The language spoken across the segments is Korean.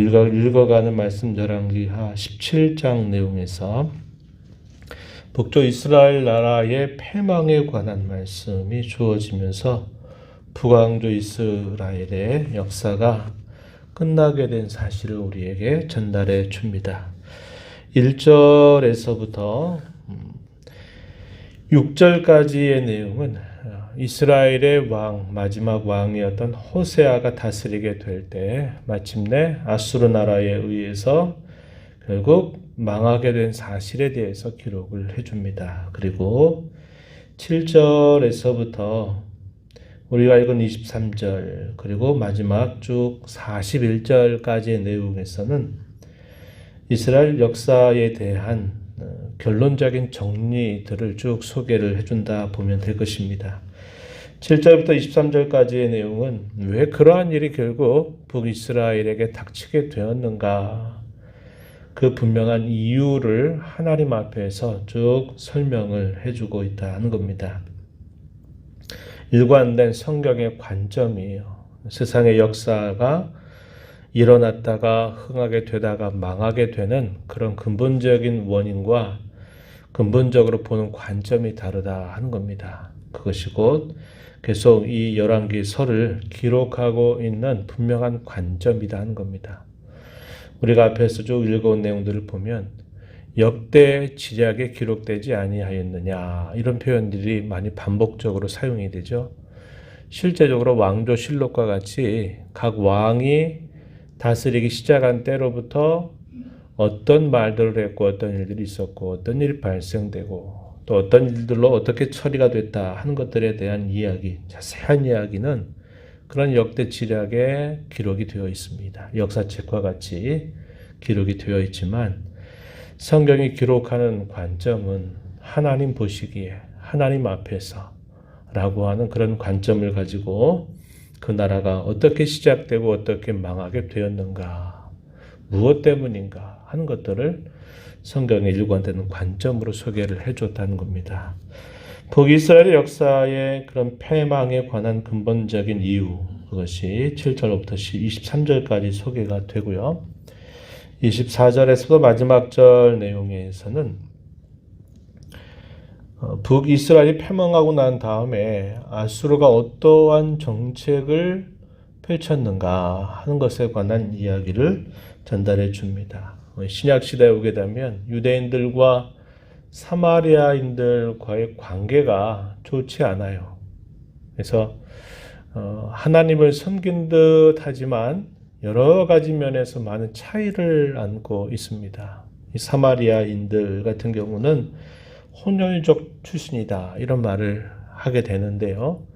오늘 읽어가는 말씀 열왕기하 17장 내용에서 북쪽 이스라엘 나라의 패망에 관한 말씀이 주어지면서 북왕조 이스라엘의 역사가 끝나게 된 사실을 우리에게 전달해 줍니다. 1절에서부터 6절까지의 내용은 이스라엘의 마지막 왕이었던 호세아가 다스리게 될 때 마침내 아수르 나라에 의해서 결국 망하게 된 사실에 대해서 기록을 해줍니다. 그리고 7절에서부터 우리가 읽은 23절 그리고 마지막 쭉 41절까지의 내용에서는 이스라엘 역사에 대한 결론적인 정리들을 쭉 소개를 해준다 보면 될 것입니다. 7절부터 23절까지의 내용은 왜 그러한 일이 결국 북이스라엘에게 닥치게 되었는가, 그 분명한 이유를 하나님 앞에서 쭉 설명을 해주고 있다는 겁니다. 일관된 성경의 관점이에요. 세상의 역사가 일어났다가 흥하게 되다가 망하게 되는 그런 근본적인 원인과 근본적으로 보는 관점이 다르다 하는 겁니다. 그것이 곧 계속 이 열왕기서를 기록하고 있는 분명한 관점이다 하는 겁니다. 우리가 앞에서 쭉 읽어온 내용들을 보면 역대 지략에 기록되지 아니하였느냐 이런 표현들이 많이 반복적으로 사용이 되죠. 실제적으로 왕조실록과 같이 각 왕이 다스리기 시작한 때로부터 어떤 말들을 했고 어떤 일들이 있었고 어떤 일이 발생되고 또 어떤 일들로 어떻게 처리가 됐다 하는 것들에 대한 이야기, 자세한 이야기는 그런 역대 지략에 기록이 되어 있습니다. 역사책과 같이 기록이 되어 있지만 성경이 기록하는 관점은 하나님 보시기에 하나님 앞에서 라고 하는 그런 관점을 가지고 그 나라가 어떻게 시작되고 어떻게 망하게 되었는가, 무엇 때문인가 하는 것들을 성경의 일관되는 관점으로 소개를 해줬다는 겁니다. 북이스라엘의 역사의 그런 패망에 관한 근본적인 이유, 그것이 7절부터 23절까지 소개가 되고요. 24절에서도 마지막 절 내용에서는 북이스라엘이 패망하고 난 다음에 아수르가 어떠한 정책을 펼쳤는가 하는 것에 관한 이야기를 전달해 줍니다. 신약시대에 오게 되면 유대인들과 사마리아인들과의 관계가 좋지 않아요. 그래서 하나님을 섬긴 듯 하지만 여러 가지 면에서 많은 차이를 안고 있습니다. 이 사마리아인들 같은 경우는 혼혈족 출신이다 이런 말을 하게 되는데요.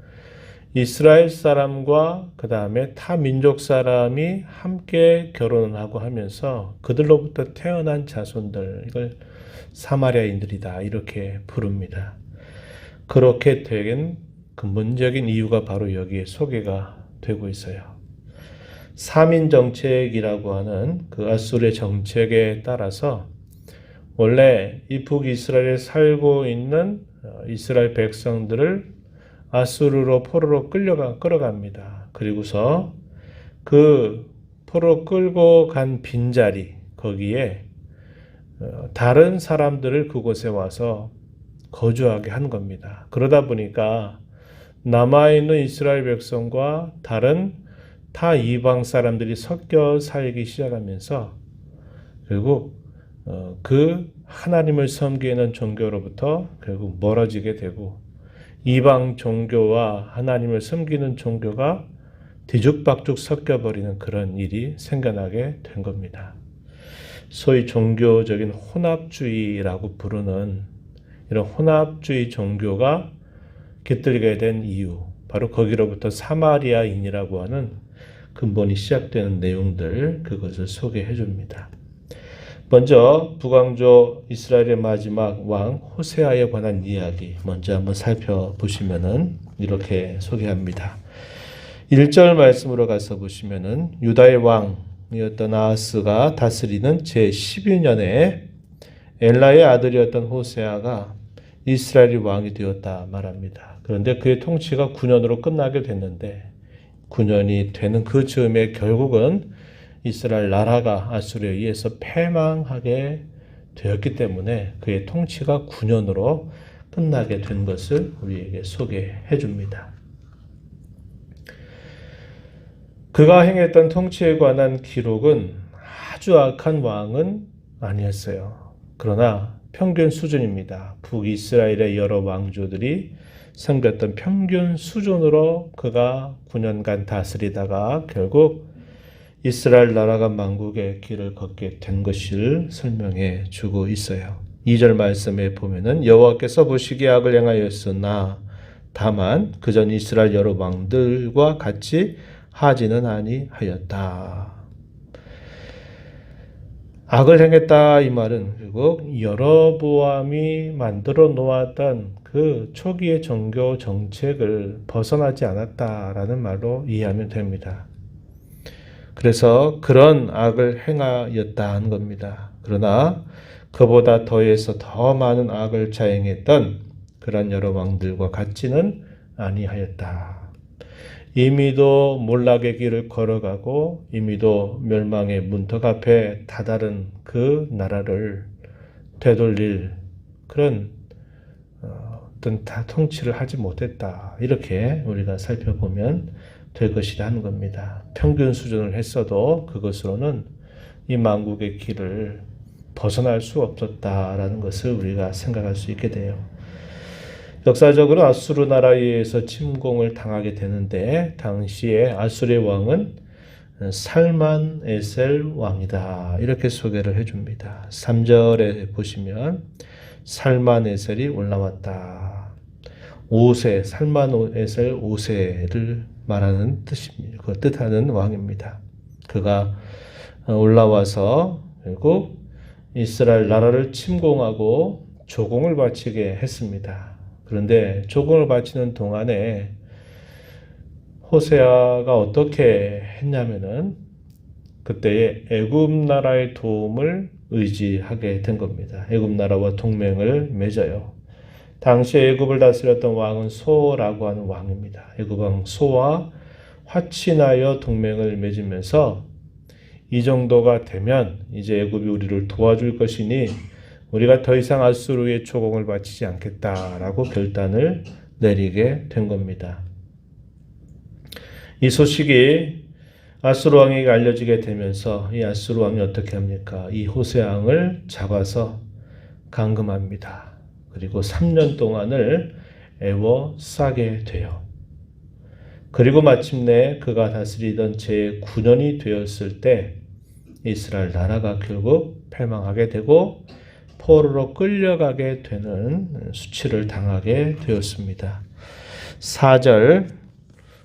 이스라엘 사람과 그 다음에 타 민족 사람이 함께 결혼을 하고 하면서 그들로부터 태어난 자손들, 이걸 사마리아인들이다 이렇게 부릅니다. 그렇게 된 근본적인 이유가 바로 여기에 소개가 되고 있어요. 삼인 정책이라고 하는 그 아수르의 정책에 따라서 원래 이 북이스라엘에 살고 있는 이스라엘 백성들을 아수르로 포로로 끌어갑니다. 그리고서 그 포로 끌고 간 빈자리 거기에 다른 사람들을 그곳에 와서 거주하게 한 겁니다. 그러다 보니까 남아있는 이스라엘 백성과 다른 타 이방 사람들이 섞여 살기 시작하면서 결국 그 하나님을 섬기는 종교로부터 결국 멀어지게 되고 이방 종교와 하나님을 섬기는 종교가 뒤죽박죽 섞여버리는 그런 일이 생겨나게 된 겁니다. 소위 종교적인 혼합주의라고 부르는 이런 혼합주의 종교가 깃들게 된 이유, 바로 거기로부터 사마리아인이라고 하는 근본이 시작되는 내용들, 그것을 소개해 줍니다. 먼저 북왕조 이스라엘의 마지막 왕 호세아에 관한 이야기 먼저 한번 살펴보시면은 이렇게 소개합니다. 1절 말씀으로 가서 보시면은 유다의 왕이었던 아하스가 다스리는 제12년에 엘라의 아들이었던 호세아가 이스라엘의 왕이 되었다 말합니다. 그런데 그의 통치가 9년으로 끝나게 됐는데 9년이 되는 그 즈음에 결국은 이스라엘 나라가 아수르에 의해서 패망하게 되었기 때문에 그의 통치가 9년으로 끝나게 된 것을 우리에게 소개해 줍니다. 그가 행했던 통치에 관한 기록은 아주 악한 왕은 아니었어요. 그러나 평균 수준입니다. 북이스라엘의 여러 왕조들이 섬겼던 평균 수준으로 그가 9년간 다스리다가 결국 이스라엘 나라가 만국의 길을 걷게 된 것을 설명해 주고 있어요. 2절 말씀에 보면은 여호와께서 보시기에 악을 행하였으나 다만 그전 이스라엘 여러 왕들과 같이 하지는 아니하였다. 악을 행했다 이 말은 결국 여로보암이 만들어 놓았던 그 초기의 종교 정책을 벗어나지 않았다라는 말로 이해하면 됩니다. 그래서 그런 악을 행하였다는 겁니다. 그러나 그보다 더해서 더 많은 악을 자행했던 그런 여러 왕들과 같지는 아니하였다. 이미도 몰락의 길을 걸어가고 이미도 멸망의 문턱 앞에 다다른 그 나라를 되돌릴 그런 어떤 통치를 하지 못했다. 이렇게 우리가 살펴보면 될 것이다 하는 겁니다. 평균 수준을 했어도 그것으로는 이 만국의 길을 벗어날 수 없었다라는 것을 우리가 생각할 수 있게 돼요. 역사적으로 아수르 나라에 의해서 침공을 당하게 되는데 당시에 아수르의 왕은 살만 에셀 왕이다. 이렇게 소개를 해줍니다. 3절에 보시면 살만 에셀이 올라왔다. 5세, 살만 에셀 5세를 말하는 뜻입니다. 그 뜻하는 왕입니다. 그가 올라와서 결국 이스라엘 나라를 침공하고 조공을 바치게 했습니다. 그런데 조공을 바치는 동안에 호세아가 어떻게 했냐면은 그때의 애굽 나라의 도움을 의지하게 된 겁니다. 애굽 나라와 동맹을 맺어요. 당시 애굽을 다스렸던 왕은 소라고 하는 왕입니다. 애굽 왕 소와 화친하여 동맹을 맺으면서 이 정도가 되면 이제 애굽이 우리를 도와줄 것이니 우리가 더 이상 아수르의 조공을 바치지 않겠다라고 결단을 내리게 된 겁니다. 이 소식이 아수르 왕에게 알려지게 되면서 이 아수르 왕이 어떻게 합니까? 이 호세 왕을 잡아서 감금합니다. 그리고 3년 동안을 애워싸게 돼요. 그리고 마침내 그가 다스리던 제9년이 되었을 때 이스라엘 나라가 결국 패망하게 되고 포로로 끌려가게 되는 수치를 당하게 되었습니다. 4절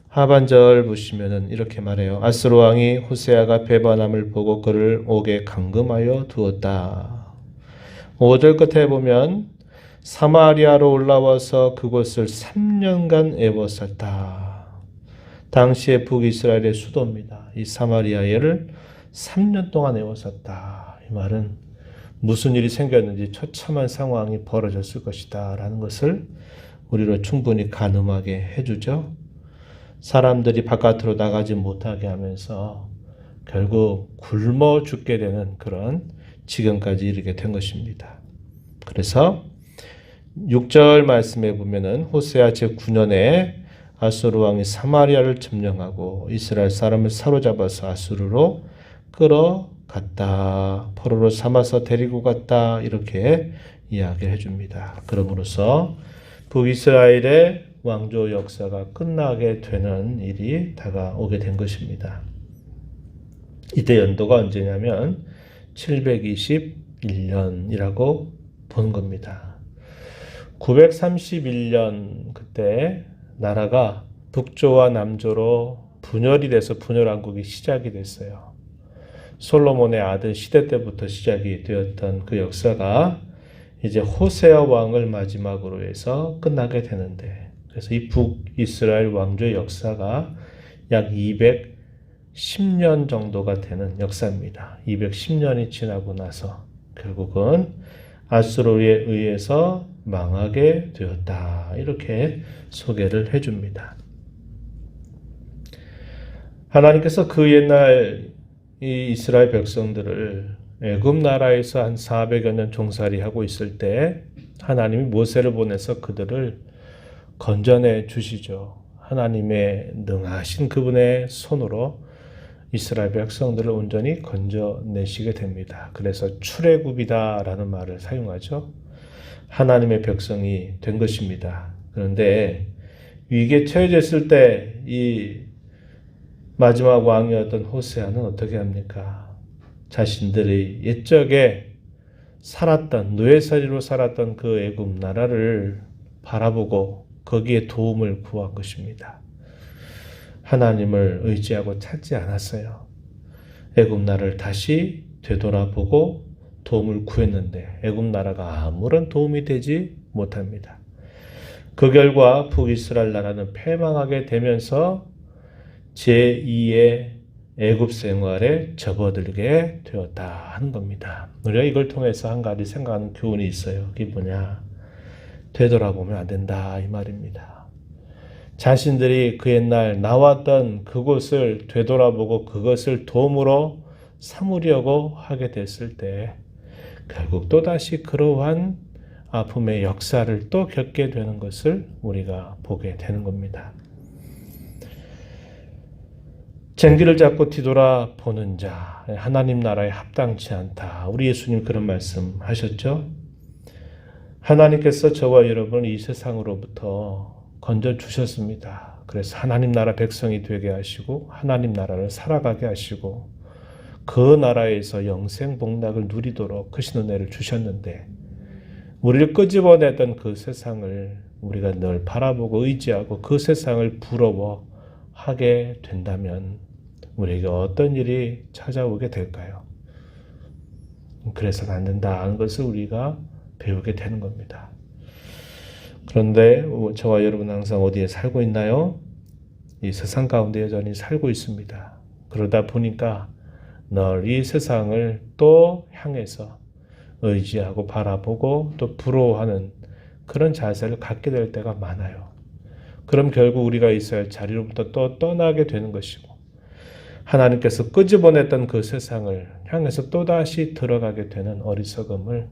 하반절 보시면은 이렇게 말해요. 아수르 왕이 호세아가 배반함을 보고 그를 옥에 감금하여 두었다. 5절 끝에 보면 사마리아로 올라와서 그곳을 3년간 애워쌌다. 당시의 북이스라엘의 수도입니다. 이 사마리아를 3년 동안 애워쌌다. 이 말은 무슨 일이 생겼는지 처참한 상황이 벌어졌을 것이다 라는 것을 우리로 충분히 가늠하게 해주죠. 사람들이 바깥으로 나가지 못하게 하면서 결국 굶어 죽게 되는 그런 지경까지 이르게 된 것입니다. 그래서 6절 말씀에 보면은 호세아 제9년에 아수르 왕이 사마리아를 점령하고 이스라엘 사람을 사로잡아서 아수르로 끌어갔다. 포로로 삼아서 데리고 갔다. 이렇게 이야기를 해줍니다. 그러므로서 북이스라엘의 왕조 역사가 끝나게 되는 일이 다가오게 된 것입니다. 이때 연도가 언제냐면 721년이라고 보는 겁니다. 931년 그때 나라가 북조와 남조로 분열이 돼서 분열왕국이 시작이 됐어요. 솔로몬의 아들 시대 때부터 시작이 되었던 그 역사가 이제 호세아 왕을 마지막으로 해서 끝나게 되는데, 그래서 이 북이스라엘 왕조의 역사가 약 210년 정도가 되는 역사입니다. 210년이 지나고 나서 결국은 아수르에 의해서 망하게 되었다. 이렇게 소개를 해줍니다. 하나님께서 그 옛날 이 이스라엘 백성들을 애굽 나라에서 한 400여 년 종살이하고 있을 때 하나님이 모세를 보내서 그들을 건져내 주시죠. 하나님의 능하신 그분의 손으로 이스라엘 백성들을 온전히 건져내시게 됩니다. 그래서 출애굽이다라는 말을 사용하죠. 하나님의 백성이 된 것입니다. 그런데 위기에 처해졌을 때 이 마지막 왕이었던 호세아는 어떻게 합니까? 자신들이 옛적에 살았던 노예살이로 살았던 그 애굽 나라를 바라보고 거기에 도움을 구한 것입니다. 하나님을 의지하고 찾지 않았어요. 애굽 나라를 다시 되돌아보고 도움을 구했는데 애굽 나라가 아무런 도움이 되지 못합니다. 그 결과 북이스라엘 나라는 패망하게 되면서 제2의 애굽 생활에 접어들게 되었다 하는 겁니다. 우리가 이걸 통해서 한 가지 생각하는 교훈이 있어요. 그게 뭐냐? 되돌아보면 안 된다 이 말입니다. 자신들이 그 옛날 나왔던 그곳을 되돌아보고 그것을 도움으로 삼으려고 하게 됐을 때 결국 또다시 그러한 아픔의 역사를 또 겪게 되는 것을 우리가 보게 되는 겁니다. 쟁기를 잡고 뒤돌아보는 자, 하나님 나라에 합당치 않다. 우리 예수님 그런 말씀 하셨죠? 하나님께서 저와 여러분을 이 세상으로부터 건져주셨습니다. 그래서 하나님 나라 백성이 되게 하시고 하나님 나라를 살아가게 하시고 그 나라에서 영생 복락을 누리도록 크신 은혜를 주셨는데 우리를 끄집어내던 그 세상을 우리가 늘 바라보고 의지하고 그 세상을 부러워하게 된다면 우리에게 어떤 일이 찾아오게 될까요? 그래서는 안 된다는 것을 우리가 배우게 되는 겁니다. 그런데 저와 여러분 항상 어디에 살고 있나요? 이 세상 가운데 여전히 살고 있습니다. 그러다 보니까 늘 이 세상을 또 향해서 의지하고 바라보고 또 부러워하는 그런 자세를 갖게 될 때가 많아요. 그럼 결국 우리가 있어야 할 자리로부터 또 떠나게 되는 것이고 하나님께서 끄집어냈던 그 세상을 향해서 또다시 들어가게 되는 어리석음을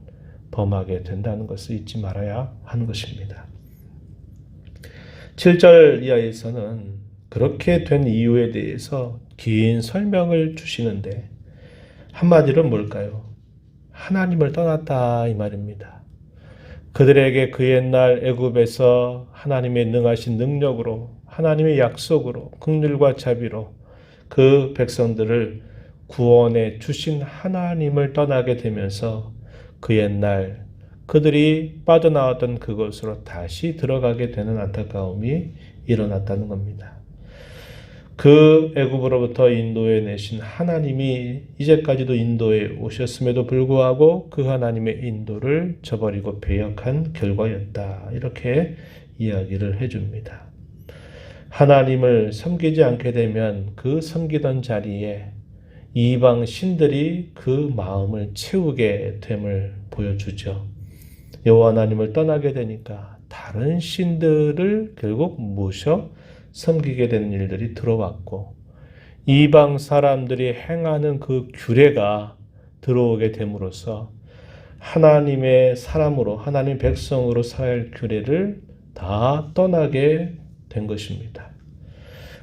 범하게 된다는 것을 잊지 말아야 하는 것입니다. 7절 이하에서는 그렇게 된 이유에 대해서 긴 설명을 주시는데 한마디로 뭘까요? 하나님을 떠났다 이 말입니다. 그들에게 그 옛날 애굽에서 하나님의 능하신 능력으로 하나님의 약속으로 긍휼과 자비로 그 백성들을 구원해 주신 하나님을 떠나게 되면서 그 옛날 그들이 빠져나왔던 그곳으로 다시 들어가게 되는 안타까움이 일어났다는 겁니다. 그 애굽으로부터 인도해 내신 하나님이 이제까지도 인도해 오셨음에도 불구하고 그 하나님의 인도를 저버리고 배역한 결과였다. 이렇게 이야기를 해줍니다. 하나님을 섬기지 않게 되면 그 섬기던 자리에 이방 신들이 그 마음을 채우게 됨을 보여주죠. 여호와 하나님을 떠나게 되니까 다른 신들을 결국 모셔 섬기게 되는 일들이 들어왔고 이방 사람들이 행하는 그 규례가 들어오게 됨으로써 하나님의 사람으로 하나님 백성으로 살아야 할 규례를 다 떠나게 된 것입니다.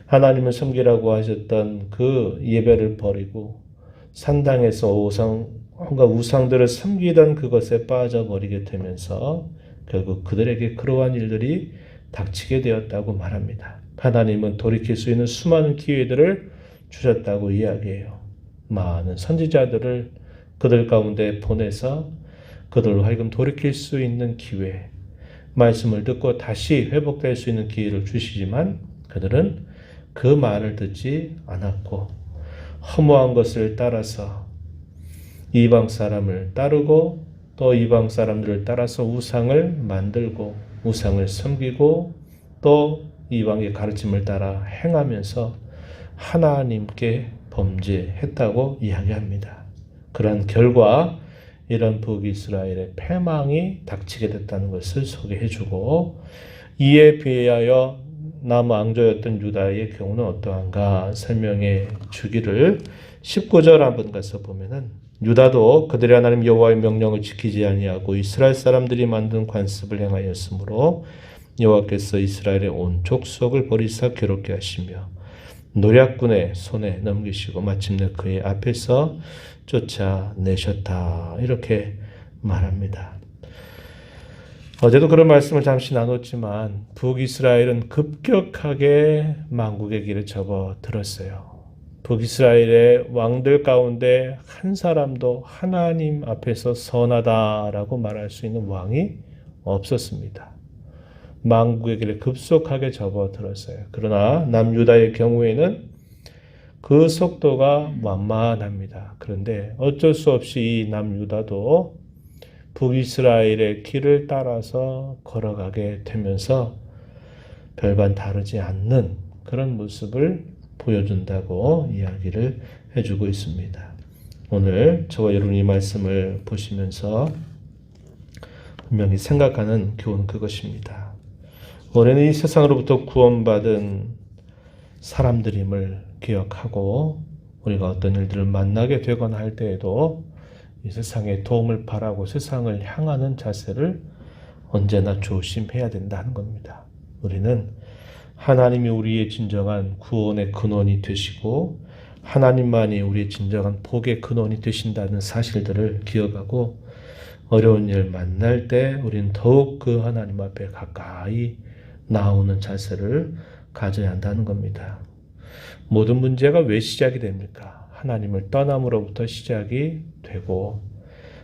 하나님을 섬기라고 하셨던 그 예배를 버리고 산당에서 우상들을 섬기던 그것에 빠져버리게 되면서 결국 그들에게 그러한 일들이 닥치게 되었다고 말합니다. 하나님은 돌이킬 수 있는 수많은 기회들을 주셨다고 이야기해요. 많은 선지자들을 그들 가운데 보내서 그들로 하여금 돌이킬 수 있는 기회, 말씀을 듣고 다시 회복될 수 있는 기회를 주시지만 그들은 그 말을 듣지 않았고 허무한 것을 따라서 이방 사람을 따르고 또 이방 사람들을 따라서 우상을 만들고 우상을 섬기고 또 이방의 가르침을 따라 행하면서 하나님께 범죄했다고 이야기합니다. 그런 결과 이런 북이스라엘의 패망이 닥치게 됐다는 것을 소개해주고 이에 비하여 남왕조였던 유다의 경우는 어떠한가 설명해 주기를 19절 한번 가서 보면은 유다도 그들의 하나님 여호와의 명령을 지키지 아니하고 이스라엘 사람들이 만든 관습을 행하였으므로 여호와께서 이스라엘의 온 족속을 버리사 괴롭게 하시며 노략군의 손에 넘기시고 마침내 그의 앞에서 쫓아내셨다. 이렇게 말합니다. 어제도 그런 말씀을 잠시 나눴지만 북이스라엘은 급격하게 망국의 길에 접어들었어요. 북이스라엘의 왕들 가운데 한 사람도 하나님 앞에서 선하다라고 말할 수 있는 왕이 없었습니다. 망국의 길에 급속하게 접어들었어요. 그러나 남유다의 경우에는 그 속도가 만만합니다. 그런데 어쩔 수 없이 이 남유다도 북이스라엘의 길을 따라서 걸어가게 되면서 별반 다르지 않는 그런 모습을 보여준다고 이야기를 해주고 있습니다. 오늘 저와 여러분이 이 말씀을 보시면서 분명히 생각하는 교훈은 그것입니다. 우리는 이 세상으로부터 구원받은 사람들임을 기억하고 우리가 어떤 일들을 만나게 되거나 할 때에도 이 세상의 도움을 바라고 세상을 향하는 자세를 언제나 조심해야 된다는 겁니다. 우리는 하나님이 우리의 진정한 구원의 근원이 되시고 하나님만이 우리의 진정한 복의 근원이 되신다는 사실들을 기억하고 어려운 일 만날 때 우리는 더욱 그 하나님 앞에 가까이 나오는 자세를 가져야 한다는 겁니다. 모든 문제가 왜 시작이 됩니까? 하나님을 떠남으로부터 시작이 되고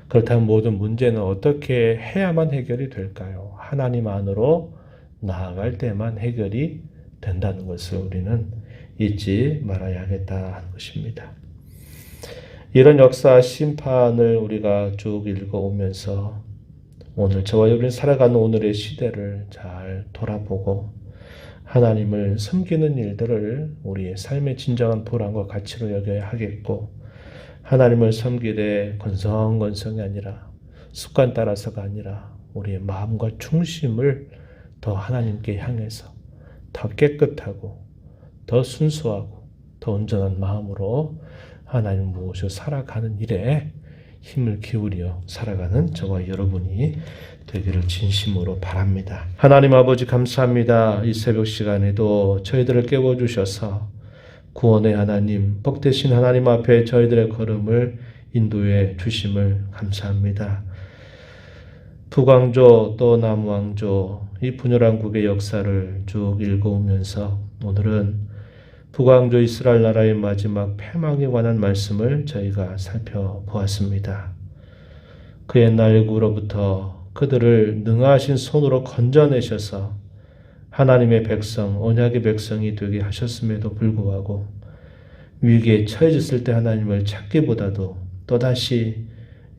그렇다면 모든 문제는 어떻게 해야만 해결이 될까요? 하나님 안으로 나아갈 때만 해결이 된다는 것을 우리는 잊지 말아야겠다 하는 것입니다. 이런 역사 심판을 우리가 쭉 읽어오면서 오늘 저와 여러분이 살아가는 오늘의 시대를 잘 돌아보고 하나님을 섬기는 일들을 우리의 삶의 진정한 보람과 가치로 여겨야 하겠고 하나님을 섬기되 건성건성이 아니라 습관 따라서가 아니라 우리의 마음과 중심을 더 하나님께 향해서 더 깨끗하고 더 순수하고 더 온전한 마음으로 하나님 모시고 살아가는 일에 힘을 기울여 살아가는 저와 여러분이 되기를 진심으로 바랍니다. 하나님 아버지 감사합니다. 이 새벽 시간에도 저희들을 깨워주셔서 구원의 하나님, 복되신 하나님 앞에 저희들의 걸음을 인도해 주심을 감사합니다. 북왕조 또 남왕조 이 분열왕국의 역사를 쭉 읽어오면서 오늘은 북왕조 이스라엘 나라의 마지막 패망에 관한 말씀을 저희가 살펴보았습니다. 그 옛날 애굽으로부터 그들을 능하신 손으로 건져내셔서 하나님의 백성, 언약의 백성이 되게 하셨음에도 불구하고 위기에 처해졌을 때 하나님을 찾기보다도 또다시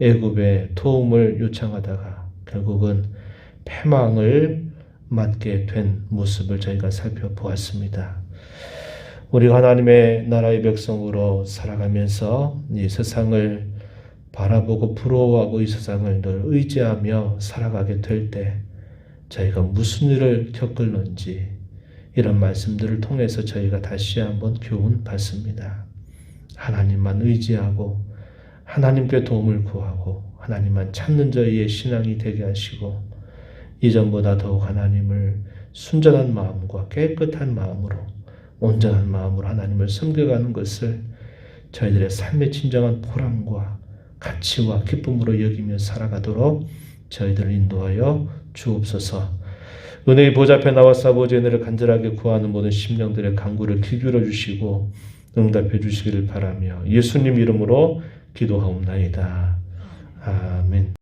애굽의 도움을 요청하다가 결국은 패망을 맞게 된 모습을 저희가 살펴보았습니다. 우리가 하나님의 나라의 백성으로 살아가면서 이 세상을 바라보고 부러워하고 이 세상을 늘 의지하며 살아가게 될 때 저희가 무슨 일을 겪을는지 이런 말씀들을 통해서 저희가 다시 한번 교훈 받습니다. 하나님만 의지하고 하나님께 도움을 구하고 하나님만 찾는 저희의 신앙이 되게 하시고 이전보다 더욱 하나님을 순전한 마음과 깨끗한 마음으로 온전한 마음으로 하나님을 섬겨가는 것을 저희들의 삶의 진정한 보람과 가치와 기쁨으로 여기며 살아가도록 저희들을 인도하여 주옵소서. 은혜의 보좌 앞에 나와서 아버지의 은혜를 간절하게 구하는 모든 심령들의 간구를 귀 기울여 주시고 응답해 주시기를 바라며 예수님 이름으로 기도하옵나이다. 아멘.